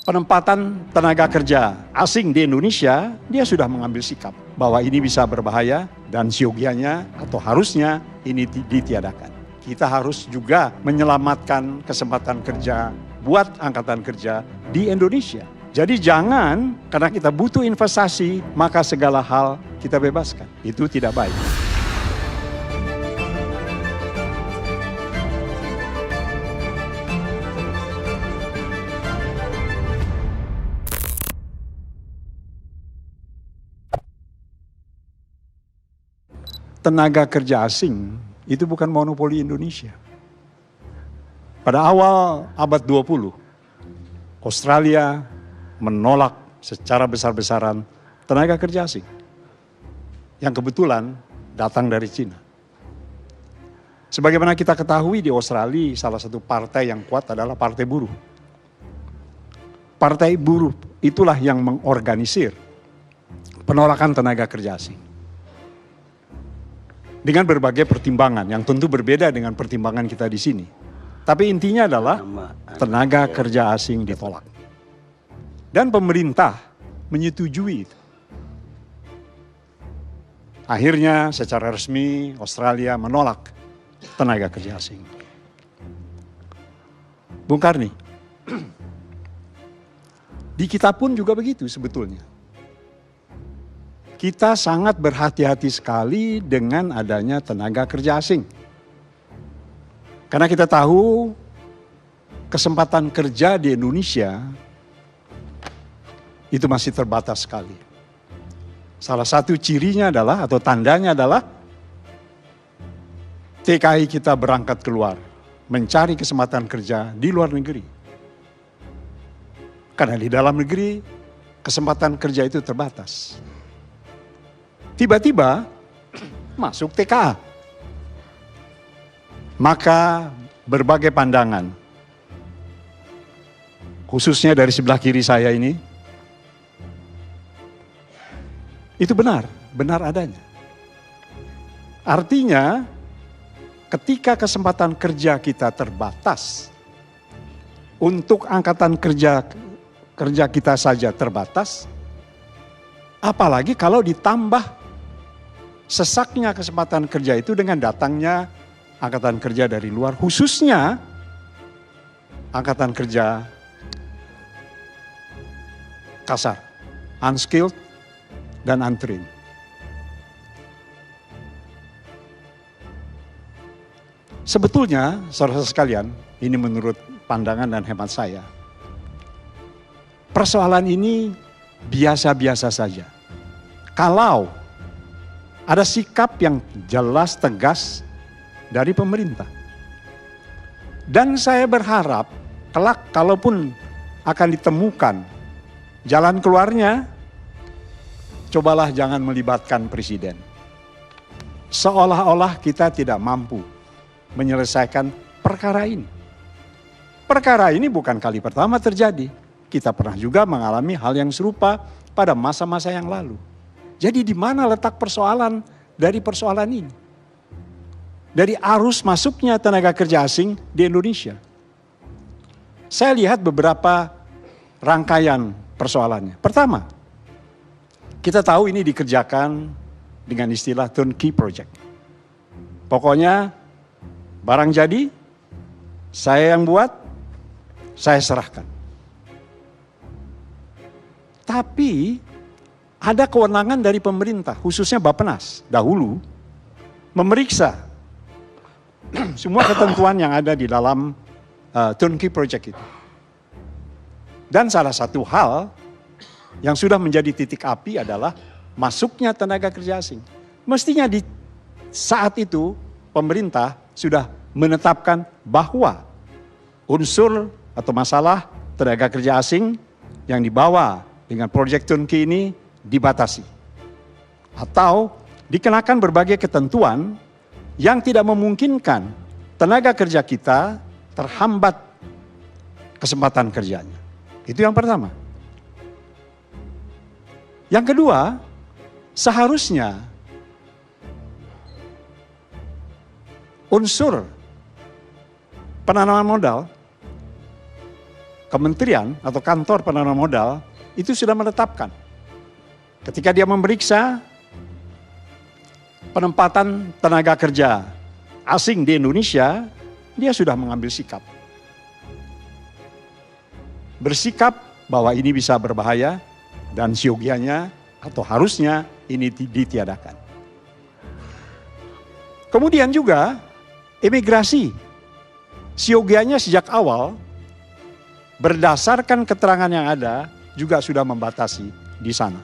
penempatan tenaga kerja asing di Indonesia, dia sudah mengambil sikap bahwa ini bisa berbahaya dan siogianya atau harusnya ini ditiadakan. Kita harus juga menyelamatkan kesempatan kerja buat angkatan kerja di Indonesia. Jadi jangan karena kita butuh investasi, maka segala hal kita bebaskan. Itu tidak baik. Tenaga kerja asing itu bukan monopoli Indonesia. Pada awal abad 20, Australia menolak secara besar-besaran tenaga kerja asing yang kebetulan datang dari Cina. Sebagaimana kita ketahui di Australia, salah satu partai yang kuat adalah Partai Buruh. Partai Buruh itulah yang mengorganisir penolakan tenaga kerja asing. Dengan berbagai pertimbangan yang tentu berbeda dengan pertimbangan kita di sini. Tapi intinya adalah tenaga kerja asing ditolak. Dan pemerintah menyetujui itu. Akhirnya secara resmi Australia menolak tenaga kerja asing. Bung Karni, di kita pun juga begitu sebetulnya. Kita sangat berhati-hati sekali dengan adanya tenaga kerja asing. Karena kita tahu kesempatan kerja di Indonesia itu masih terbatas sekali. Salah satu cirinya adalah atau tandanya adalah TKI kita berangkat keluar mencari kesempatan kerja di luar negeri. Karena di dalam negeri kesempatan kerja itu terbatas. Tiba-tiba masuk TKA. Maka berbagai pandangan, khususnya dari sebelah kiri saya ini, itu benar adanya. Artinya ketika kesempatan kerja kita terbatas, untuk angkatan kerja kita saja terbatas, apalagi kalau ditambah sesaknya kesempatan kerja itu dengan datangnya angkatan kerja dari luar, khususnya angkatan kerja kasar, unskilled dan untrained. Sebetulnya, saudara sekalian, ini menurut pandangan dan hemat saya, persoalan ini biasa-biasa saja. Kalau ada sikap yang jelas, tegas dari pemerintah. Dan saya berharap, kelak kalaupun akan ditemukan jalan keluarnya, cobalah jangan melibatkan presiden. Seolah-olah kita tidak mampu menyelesaikan perkara ini. Perkara ini bukan kali pertama terjadi. Kita pernah juga mengalami hal yang serupa pada masa-masa yang lalu. Jadi di mana letak persoalan dari persoalan ini? Dari arus masuknya tenaga kerja asing di Indonesia. Saya lihat beberapa rangkaian persoalannya. Pertama, kita tahu ini dikerjakan dengan istilah turnkey project. Pokoknya barang jadi, saya yang buat, saya serahkan. Tapi ada kewenangan dari pemerintah, khususnya Bappenas dahulu, memeriksa semua ketentuan yang ada di dalam turnkey project itu. Dan salah satu hal yang sudah menjadi titik api adalah masuknya tenaga kerja asing. Mestinya di saat itu pemerintah sudah menetapkan bahwa unsur atau masalah tenaga kerja asing yang dibawa dengan proyek turnkey ini dibatasi. Atau dikenakan berbagai ketentuan yang tidak memungkinkan tenaga kerja kita terhambat kesempatan kerjanya. Itu yang pertama. Yang kedua, seharusnya unsur penanaman modal, kementerian atau kantor penanaman modal itu sudah menetapkan. Ketika dia memeriksa penempatan tenaga kerja asing di Indonesia, dia sudah mengambil sikap. Bersikap bahwa ini bisa berbahaya dan siogianya atau harusnya ini ditiadakan. Kemudian juga imigrasi. Siogianya sejak awal berdasarkan keterangan yang ada juga sudah membatasi di sana.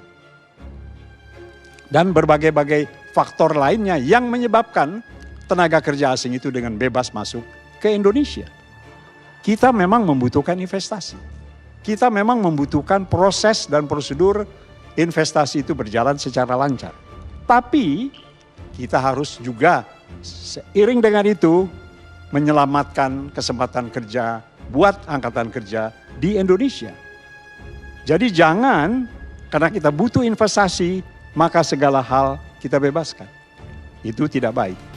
Dan berbagai-bagai faktor lainnya yang menyebabkan tenaga kerja asing itu dengan bebas masuk ke Indonesia. Kita memang membutuhkan investasi. Kita memang membutuhkan proses dan prosedur investasi itu berjalan secara lancar. Tapi kita harus juga seiring dengan itu menyelamatkan kesempatan kerja buat angkatan kerja di Indonesia. Jadi jangan karena kita butuh investasi maka segala hal kita bebaskan. Itu tidak baik.